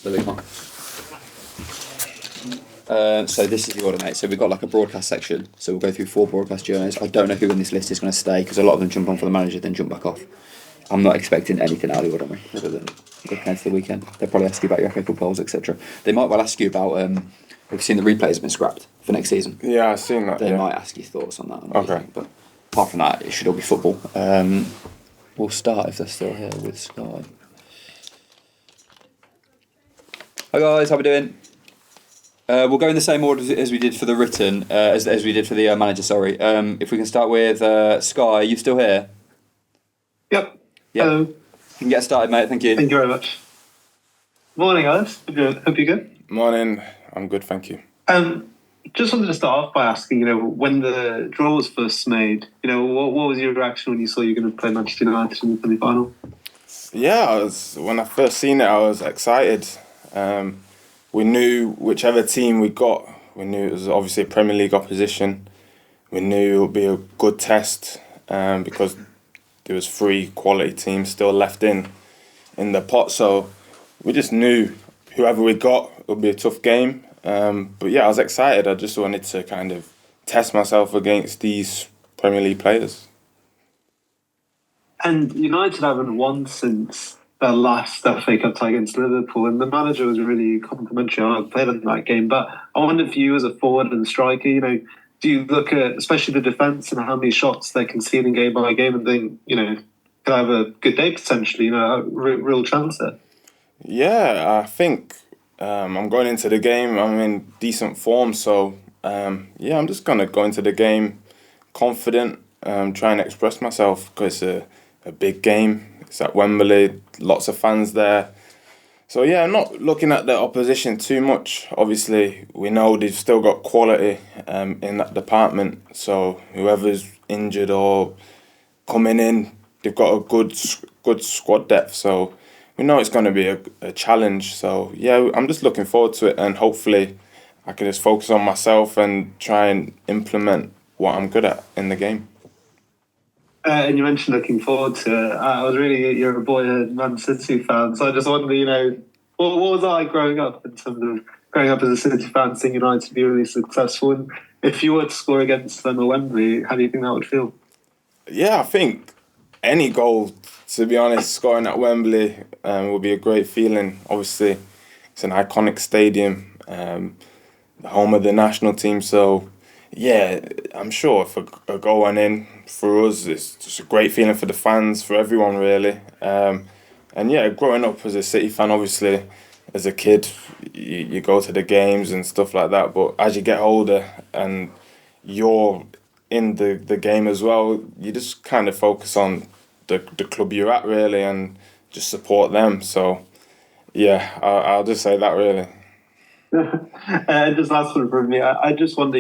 So we can't. So this is the order, mate. So we've got like a broadcast section. So we'll go through 4 broadcast journeys. I don't know who in this list is going to stay because a lot of them jump on for the manager, then jump back off. I'm not expecting anything out of the order, other than looking to the weekend. They'll probably ask you about your FA Cup polls, etc. They might well ask you about. Have you seen the replays have been scrapped for next season? Yeah, I've seen that. They might ask you thoughts on that. Okay. But apart from that, it should all be football. We'll start if they're still here with Sky. Hi guys, how we doing? We'll go in the same order as we did for the written, as we did for the manager. Sorry. If we can start with Sky, are you still here? Yep. Yeah. Hello. You can get started, mate. Thank you. Thank you very much. Morning, guys. Hope you're good. Morning. I'm good, thank you. Just wanted to start off by asking, when the draw was first made, what was your reaction when you saw you were going to play Manchester United in the semi-final? Yeah, when I first seen it, I was excited. We knew whichever team we got, we knew it was obviously a Premier League opposition. We knew it would be a good test because there was 3 quality teams still left in the pot. So we just knew whoever we got, it would be a tough game. But yeah, I was excited. I just wanted to kind of test myself against these Premier League players. And United haven't won since their last FA Cup tie against Liverpool, and the manager was really complimentary. I played in that game, but I wonder if you, as a forward and striker, do you look at especially the defence and how many shots they're conceding game by game and think, could I have a good day potentially, a real chance there? Yeah, I think I'm going into the game. I'm in decent form, so I'm just gonna go into the game confident, try and express myself because it's a big game. It's at Wembley, lots of fans there. So yeah, I'm not looking at the opposition too much. Obviously, we know they've still got quality in that department. So whoever's injured or coming in, they've got a good squad depth. So we know it's going to be a challenge. So yeah, I'm just looking forward to it, and hopefully I can just focus on myself and try and implement what I'm good at in the game. And you mentioned looking forward to it. You're a boyhood Man City fan, so I just wonder, what was I growing up in terms of growing up as a City fan, seeing United be really successful? And if you were to score against them at Wembley, how do you think that would feel? Yeah, I think any goal, to be honest, scoring at Wembley would be a great feeling. Obviously, it's an iconic stadium, the home of the national team, so yeah, I'm sure if a goal went in for us, it's just a great feeling for the fans, for everyone really. And yeah, growing up as a City fan, obviously, as a kid, you go to the games and stuff like that. But as you get older and you're in the game as well, you just kind of focus on the club you're at really and just support them. So yeah, I'll just say that really. Just last one from me. I just wonder,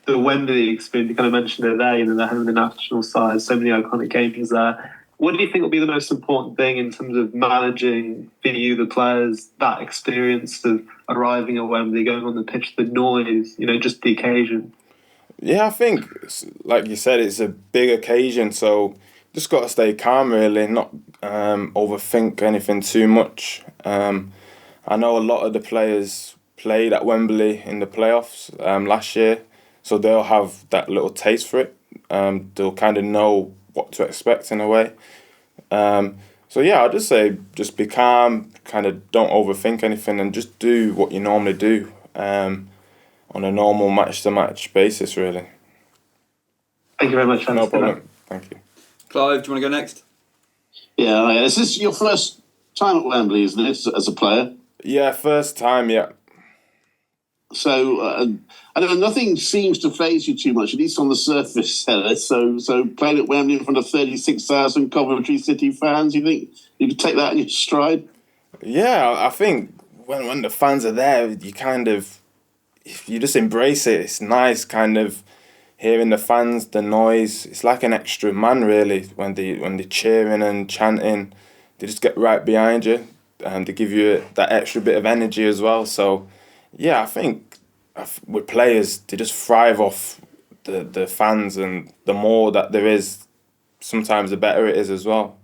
the Wembley experience, you kind of mentioned it there, they're having the national side, so many iconic games there. What do you think will be the most important thing in terms of managing for you, the players, that experience of arriving at Wembley, going on the pitch, the noise, just the occasion? Yeah, I think, like you said, it's a big occasion, so just got to stay calm really, not overthink anything too much. I know a lot of the players played at Wembley in the playoffs last year, so they'll have that little taste for it. They'll kind of know what to expect in a way. So yeah, I'd just say just be calm, kind of don't overthink anything and just do what you normally do on a normal match-to-match basis, really. Thank you very much. No problem. Thank you. Clive, do you want to go next? Yeah, is this your first time at Wembley, isn't it, as a player? Yeah, first time, yeah. So, I don't know, nothing seems to faze you too much, at least on the surface, Ellis. So playing at Wembley in front of 36,000 Coventry City fans, you think you could take that in your stride? Yeah, I think when the fans are there, you just embrace it. It's nice kind of hearing the fans, the noise. It's like an extra man, really, when they're cheering and chanting. They just get right behind you and they give you that extra bit of energy as well. So yeah, I think with players, they just thrive off the fans, and the more that there is, sometimes the better it is as well.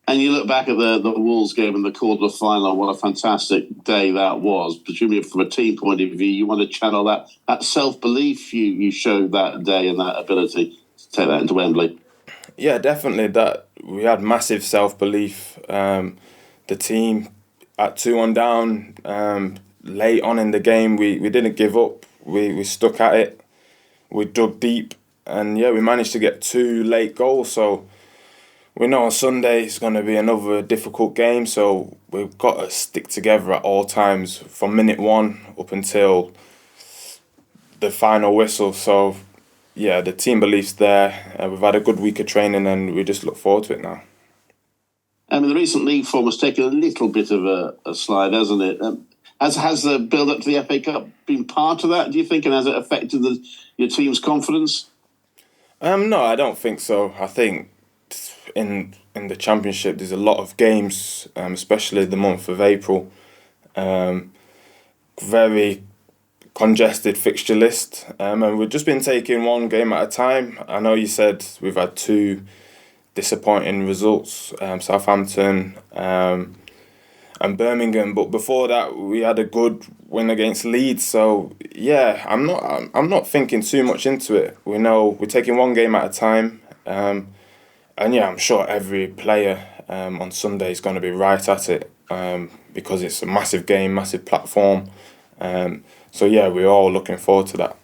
And you look back at the Wolves game in the quarter final, what a fantastic day that was. Presumably from a team point of view, you want to channel that self-belief you showed that day and that ability to take that into Wembley. Yeah, definitely. That we had massive self-belief. The team at 2-1 down, late on in the game, we didn't give up. We stuck at it. We dug deep, and yeah, we managed to get 2 late goals. So we know on Sunday it's going to be another difficult game. So we've got to stick together at all times from minute 1 up until the final whistle. So yeah, the team belief's there. We've had a good week of training, and we just look forward to it now. I mean, the recent league form has taken a little bit of a slide, hasn't it? Has the build-up to the FA Cup been part of that, do you think, and has it affected your team's confidence? No, I don't think so. I think in the Championship there's a lot of games, especially the month of April. Very congested fixture list, and we've just been taking one game at a time. I know you said we've had 2 disappointing results, Southampton and Birmingham, but before that we had a good win against Leeds. So yeah, I'm not thinking too much into it. We know we're taking one game at a time, and yeah, I'm sure every player on Sunday is going to be right at it, because it's a massive game, massive platform. So yeah, we're all looking forward to that.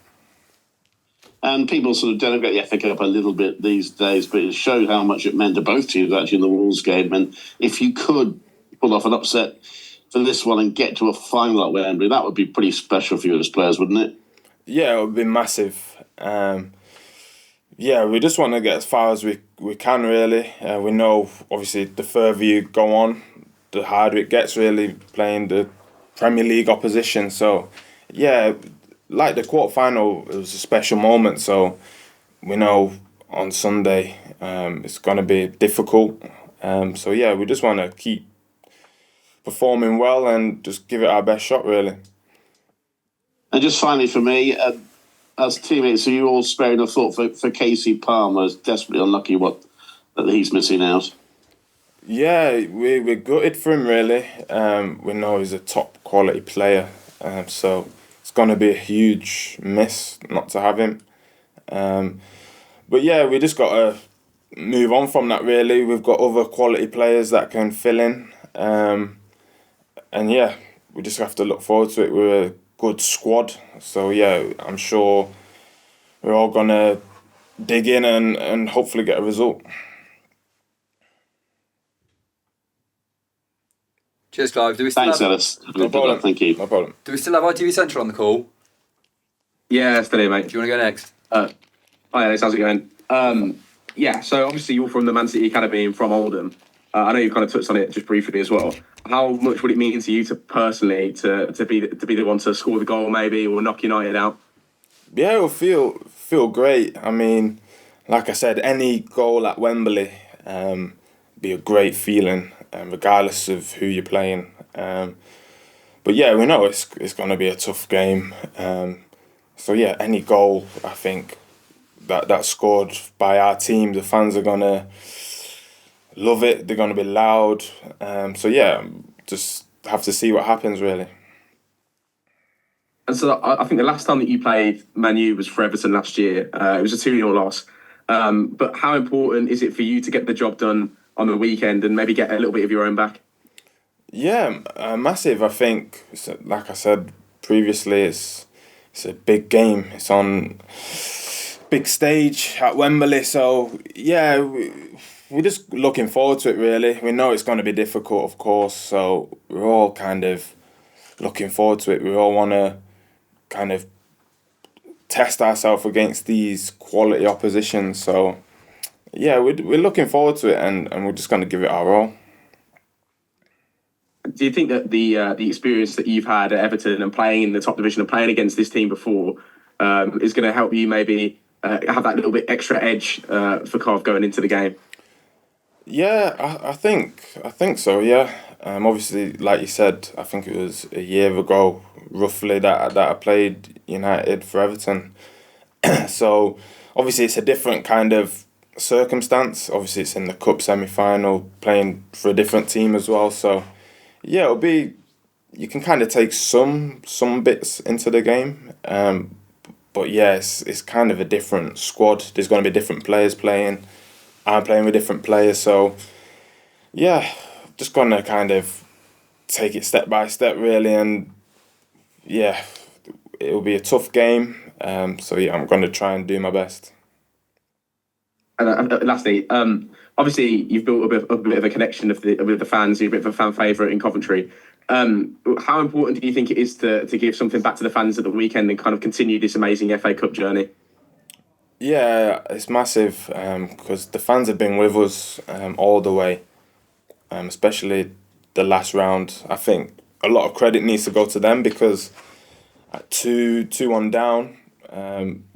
And people sort of denigrate the FA Cup a little bit these days, but it showed how much it meant to both teams actually in the Wolves game. And if you could pull off an upset for this one and get to a final at Wembley, that would be pretty special for you as players, wouldn't it? Yeah, it would be massive. Yeah, we just want to get as far as we can, really. We know, obviously, the further you go on, the harder it gets, really, playing the Premier League opposition. So, yeah, like the quarterfinal, it was a special moment. So, we know on Sunday it's going to be difficult. So, yeah, we just want to keep performing well and just give it our best shot, really. And just finally for me, as teammates, are you all sparing a thought for Kasey Palmer? It's desperately unlucky that he's missing out. Yeah, we're gutted for him, really. We know he's a top quality player, so it's going to be a huge miss not to have him. But yeah, we just got to move on from that, really. We've got other quality players that can fill in. And yeah, we just have to look forward to it. We're a good squad. So yeah, I'm sure we're all going to dig in and hopefully get a result. Cheers, Clive. Do we still Thanks, have... Ellis. No problem. Thank you. No problem. Do we still have ITV Central on the call? Yeah, still here, mate. Do you want to go next? Hi, Alex. How's it going? Yeah, so obviously you're from the Man City Academy and from Oldham. I know you've kind of touched on it just briefly as well. How much would it mean to you to personally to be the one to score the goal, maybe, or knock United out? Yeah, it'll feel great. I mean, like I said, any goal at Wembley be a great feeling, regardless of who you're playing. But yeah, we know it's going to be a tough game. So yeah, any goal, I think that's scored by our team, the fans are going to love it. They're going to be loud. So yeah, just have to see what happens, really. And so I think the last time that you played Man U was for Everton last year. It was a 2-0 loss. But how important is it for you to get the job done on the weekend and maybe get a little bit of your own back? Yeah, massive. I think, like I said previously, it's a big game. It's on big stage at Wembley. So yeah, we're just looking forward to it, really. We know it's going to be difficult, of course. So we're all kind of looking forward to it. We all want to kind of test ourselves against these quality oppositions. So yeah, we're looking forward to it, and we're just going to give it our all. Do you think that the experience that you've had at Everton and playing in the top division and playing against this team before is going to help you maybe have that little bit extra edge for Cov going into the game? Yeah, I think so. Yeah, obviously, like you said, I think it was a year ago, roughly, that I played United for Everton. So obviously, it's a different kind of circumstance. Obviously, it's in the cup semi-final, playing for a different team as well. So, yeah, it'll be. You can kind of take some bits into the game, but yeah, it's kind of a different squad. There's going to be different players playing. I'm playing with different players, so yeah, just gonna kind of take it step by step, really, and yeah, it'll be a tough game. So yeah, I'm gonna try and do my best. And lastly, obviously you've built a bit of a connection with the fans. You're a bit of a fan favourite in Coventry. How important do you think it is to give something back to the fans at the weekend and kind of continue this amazing FA Cup journey? Yeah, it's massive because the fans have been with us all the way, especially the last round. I think a lot of credit needs to go to them because at 2-1 down,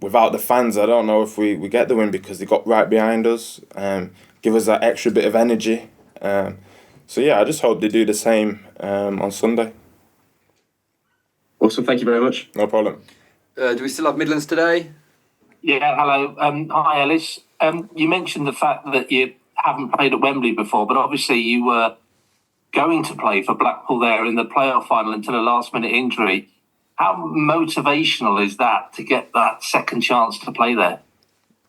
without the fans, I don't know if we get the win because they got right behind us, give us that extra bit of energy. So yeah, I just hope they do the same on Sunday. Awesome, thank you very much. No problem. Do we still have Midlands today? Yeah, hello. Hi, Ellis. You mentioned the fact that you haven't played at Wembley before, but obviously you were going to play for Blackpool there in the playoff final until a last-minute injury. How motivational is that to get that second chance to play there?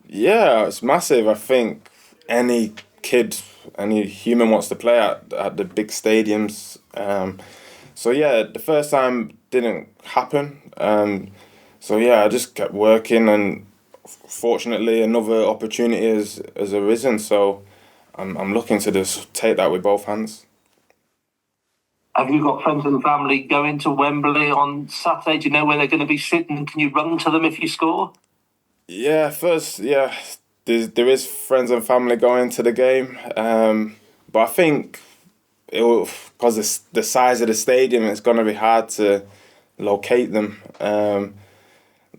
Yeah, it's massive. I think any kid, any human wants to play at the big stadiums. So yeah, the first time didn't happen. So yeah, I just kept working and fortunately another opportunity has arisen. So I'm looking to just take that with both hands. Have you got friends and family going to Wembley on Saturday? Do you know where they're going to be sitting? Can you run to them if you score? Yeah, there is friends and family going to the game, but I think it will, because the size of the stadium, it's going to be hard to locate them.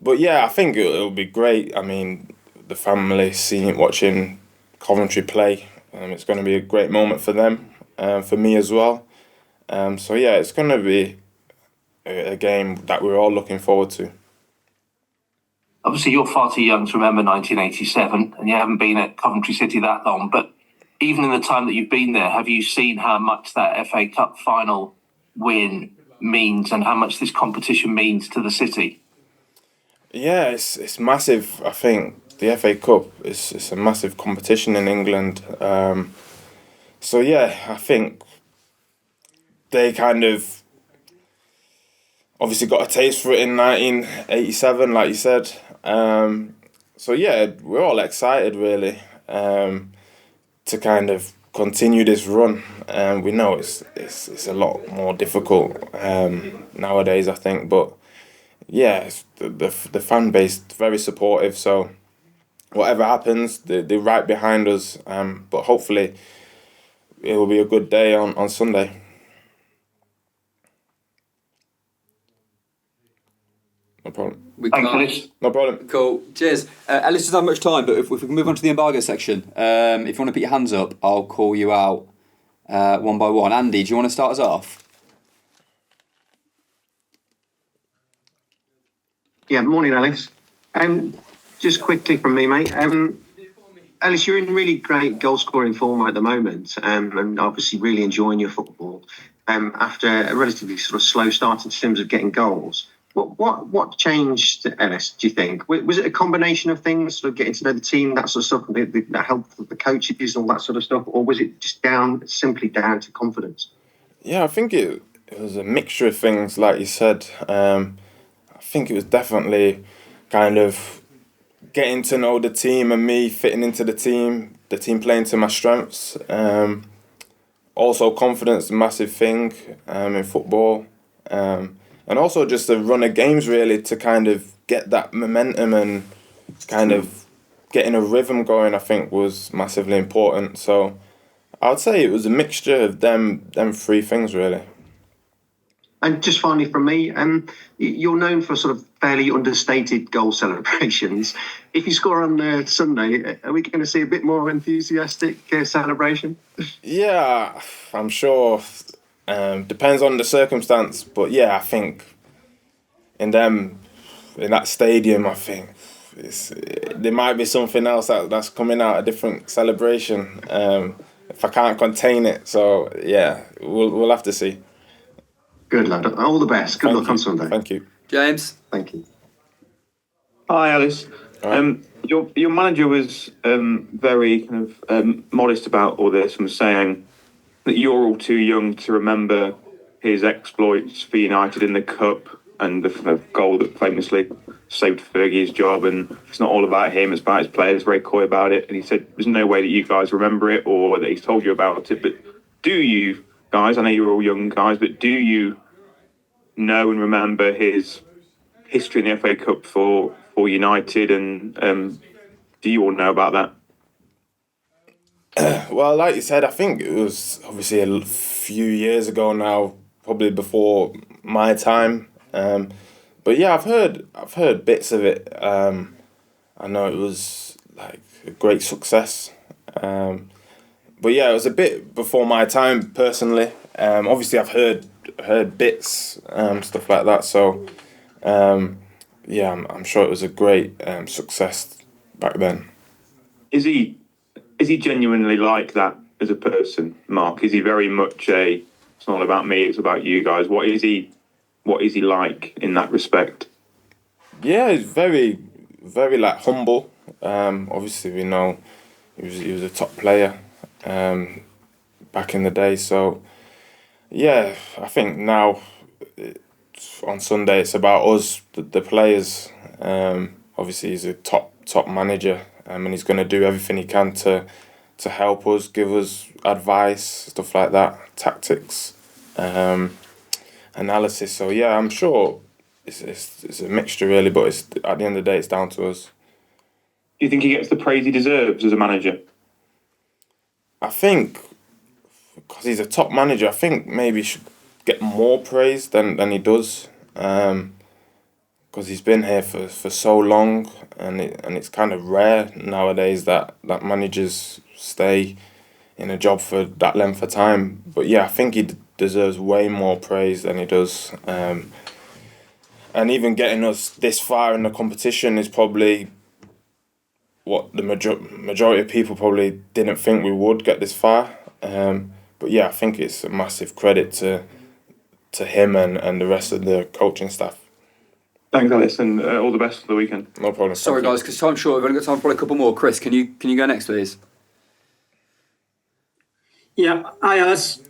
But yeah, I think it'll be great. I mean, the family watching Coventry play, it's going to be a great moment for them, for me as well. So yeah, it's going to be a game that we're all looking forward to. Obviously, you're far too young to remember 1987, and you haven't been at Coventry City that long. But even in the time that you've been there, have you seen how much that FA Cup final win means and how much this competition means to the city? Yeah, it's massive. I think the FA Cup is a massive competition in England. So yeah, I think they kind of obviously got a taste for it in 1987, like you said. So yeah, we're all excited really to kind of continue this run. We know it's a lot more difficult nowadays, I think, but yeah, the fan base very supportive. So whatever happens, they're right behind us. But hopefully, it will be a good day on Sunday. No problem. No problem. Cool. Cheers. Ellis doesn't have much time, but if we can move on to the embargo section, if you want to put your hands up, I'll call you out one by one. Andy, do you want to start us off? Yeah, morning, Ellis. Just quickly from me, mate. Ellis, you're in really great goal-scoring form at the moment, and obviously really enjoying your football. After a relatively sort of slow start in terms of getting goals, what changed, Ellis? Do you think was it a combination of things, sort of getting to know the team, that sort of stuff, the help of the coaches, all that sort of stuff, or was it just simply down to confidence? Yeah, I think it was a mixture of things, like you said. I think it was definitely kind of getting to know the team and me fitting into the team playing to my strengths. Also, confidence, a massive thing in football. And also just the run of games, really, to kind of get that momentum and kind of getting a rhythm going, I think, was massively important. So I would say it was a mixture of them three things, really. And just finally from me, you're known for sort of fairly understated goal celebrations. If you score on Sunday, are we going to see a bit more enthusiastic celebration? Yeah, I'm sure. Depends on the circumstance, but yeah, I think in that stadium, I think there might be something else that's coming out, a different celebration. If I can't contain it, so yeah, we'll have to see. Good lad. All the best. Good luck on Sunday. Thank you, James. Thank you. Hi, Alice. Right. Your manager was very kind of modest about all this and was saying that you're all too young to remember his exploits for United in the Cup and the goal that famously saved Fergie's job, and it's not all about him, it's about his players, very coy about it. And he said there's no way that you guys remember it or that he's told you about it, but do you guys, I know you're all young guys, but do you know and remember his history in the FA Cup for United, and do you all know about that? Well, like you said, I think it was obviously a few years ago now, probably before my time. But yeah, I've heard bits of it. I know it was like a great success. But yeah, it was a bit before my time personally. Obviously, I've heard bits, stuff like that. So yeah, I'm sure it was a great success back then. Is he genuinely like that as a person, Mark? Is he very much it's not about me, it's about you guys? What is he like in that respect? Yeah, he's very, very like humble. Obviously, we know he was a top player back in the day. So yeah, I think now on Sunday it's about us, the players. Obviously, he's a top manager, and he's going to do everything he can to help us, give us advice, stuff like that, tactics, analysis. So yeah, I'm sure it's a mixture really, but it's, at the end of the day, it's down to us. Do you think he gets the praise he deserves as a manager? I think because he's a top manager, I think maybe he should get more praise than he does. Because he's been here for so long, and it's kind of rare nowadays that managers stay in a job for that length of time. But yeah, I think he deserves way more praise than he does. And even getting us this far in the competition is probably what the majority of people probably didn't think we would get this far. But yeah, I think it's a massive credit to him and the rest of the coaching staff. Thanks, Alice, and all the best for the weekend. No problem. Sorry, guys, because time's short. We've only got time for probably a couple more. Chris, can you go next, please? Yeah, hi, Alice.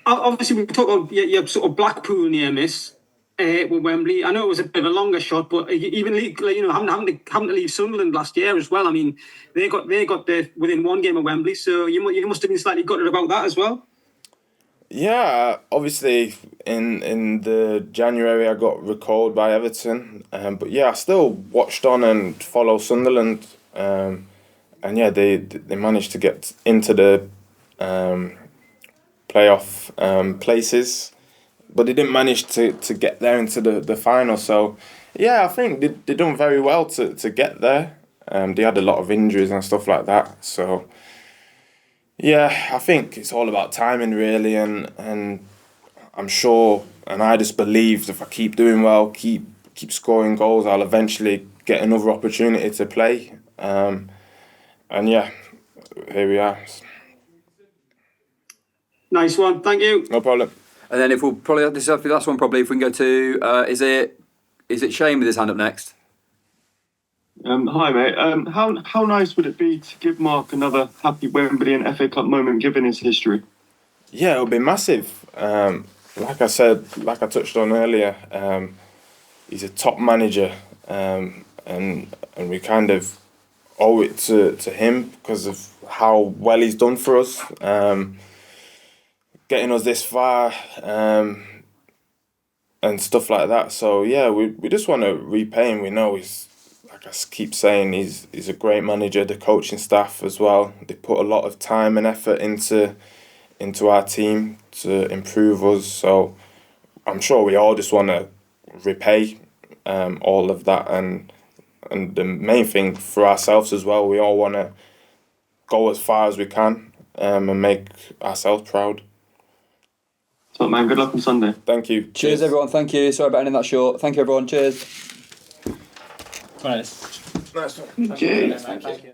Obviously, we talk about your sort of Blackpool near miss with Wembley. I know it was a bit of a longer shot, but even having to leave Sunderland last year as well. I mean, they got there within one game of Wembley, so you must have been slightly gutted about that as well. Yeah, obviously in the January I got recalled by Everton, but yeah, I still watched on and follow Sunderland, and yeah, they managed to get into the playoff places, but they didn't manage to get there into the final. So yeah, I think they done very well to get there. They had a lot of injuries and stuff like that, so. Yeah, I think it's all about timing really, and I'm sure, and I just believe if I keep doing well, keep scoring goals, I'll eventually get another opportunity to play. And yeah, here we are. Nice one, thank you. No problem. And then if we'll probably this is the last one. Probably if we can go to is it Shane with his hand up next? Hi mate. How nice would it be to give Mark another happy Wembley and FA Cup moment given his history? Yeah, it would be massive. Like I said, like I touched on earlier, he's a top manager, and we kind of owe it to him because of how well he's done for us, getting us this far, and stuff like that. So yeah, we just want to repay him. We know he's, like I keep saying, he's a great manager. The coaching staff as well, they put a lot of time and effort into our team to improve us. So I'm sure we all just want to repay all of that, and the main thing for ourselves as well, we all want to go as far as we can and make ourselves proud. So man, good luck on Sunday. Thank you. Cheers everyone. Thank you. Sorry about ending that short. Thank you everyone. Cheers. Come on, Ellis. Nice one. Thank you.